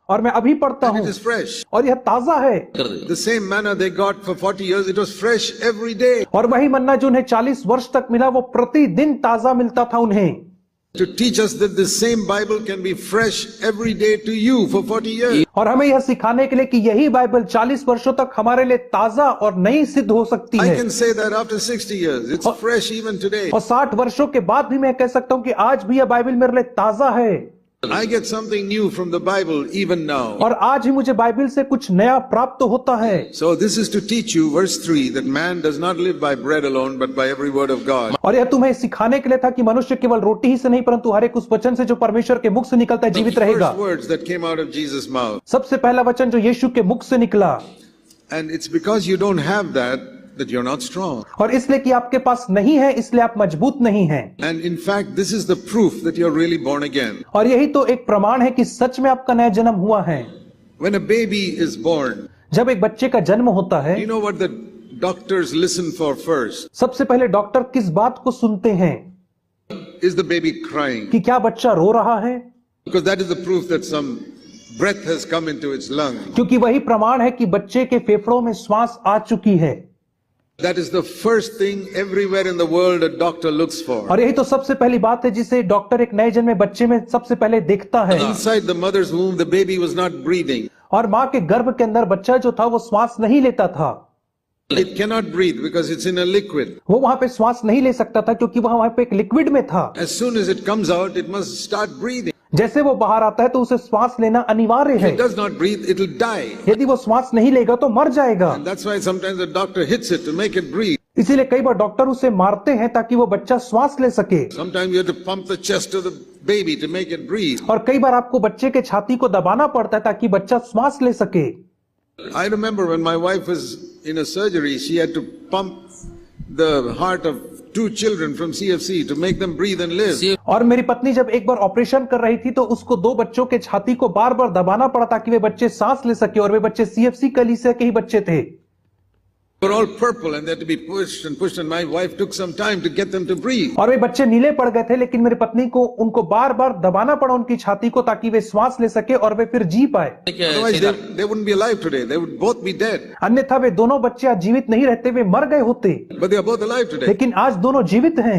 और मैं अभी पढ़ता and हूँ it is fresh. और यह ताजा है। The same manna they got for 40 years, it was fresh every day. और वही मन्ना जो उन्हें 40 वर्ष तक मिला वो प्रतिदिन ताजा मिलता था उन्हें, To teach us that the same Bible can be fresh every day to you for 40 years. और हमें यह सिखाने के लिए कि यही बाइबल 40 वर्षों तक हमारे लिए ताजा और नई सिद्ध हो सकती I है। can say that after 60 years, it's fresh even today. और 60 वर्षों के बाद भी मैं कह सकता हूं कि आज भी यह बाइबल मेरे लिए ताजा है। I get something new from the Bible even now. और आज ही मुझे बाइबल से कुछ नया प्राप्त होता है। So this is to teach you, verse 3, that man does not live by bread alone, but by every word of God. और यह तुम्हें सिखाने के लिए था कि मनुष्य केवल रोटी ही से नहीं परंतु हर एक उस वचन से जो परमेश्वर के मुख से निकलता है जीवित The रहेगा। first words that came out of Jesus' mouth. सबसे पहला वचन जो यीशु के मुख से निकला। And it's because you don't have that you're not strong. और इसलिए कि आपके पास नहीं है इसलिए आप मजबूत नहीं हैं। And in fact, this is the proof that you're really born again. और यही तो एक प्रमाण है कि सच में आपका नया जन्म हुआ है। When a baby is born, जब एक बच्चे का जन्म होता है, you know what the doctors listen for first? सबसे पहले डॉक्टर किस बात को सुनते हैं? Is the baby crying? कि क्या बच्चा रो रहा है? Because that is the proof that some breath has come into its lung. क्योंकि वही प्रमाण है कि बच्चे के फेफड़ों में श्वास आ चुकी है। That is the first thing everywhere in the world a doctor looks for. और यही तो सबसे पहली बात है जिसे डॉक्टर एक नए जन्मे बच्चे में सबसे पहले देखता है। Inside the mother's womb, the baby was not breathing. और माँ के गर्भ के अंदर बच्चा जो था वो श्वास नहीं लेता था। It cannot breathe because it's in a liquid. वो वहां पे श्वास नहीं ले सकता था क्योंकि वहां पे एक लिक्विड में था। As soon as it comes out, it must start breathing. जैसे वो बाहर आता है तो उसे श्वास लेना अनिवार्य If है। it does not breathe, it will die. यदि वो श्वास नहीं लेगा तो मर जाएगा। And that's why sometimes the doctor hits it to make it breathe. इसीलिए कई बार डॉक्टर उसे मारते हैं ताकि वो बच्चा श्वास ले सके। Sometimes you have to pump the chest of the baby to make it breathe. और कई बार आपको बच्चे के छाती को दबाना पड़ता है ताकि बच्चा श्वास ले सके। I remember when my wife was in a surgery, she had to pump the heart of 2 children from CFC to make them breathe and live. और मेरी पत्नी जब एक बार ऑपरेशन कर रही थी तो उसको 2 बच्चों के छाती को बार बार दबाना पड़ा ताकि वे बच्चे सांस ले सके, और वे बच्चे CFC कलीसिया के ही बच्चे थे। They were all purple and they had to be pushed and my wife took some time to get them to breathe. और वे बच्चे नीले पड़ गए थे लेकिन मेरी पत्नी को उनको बार बार दबाना पड़ा उनकी छाती को ताकि वे श्वास ले सके और वे फिर जी पाए। Otherwise they wouldn't be alive today. They would both be dead. अन्यथा वे दोनों बच्चे आज जीवित नहीं रहते, वे मर गए होते। But they are both alive today. लेकिन आज दोनों जीवित हैं।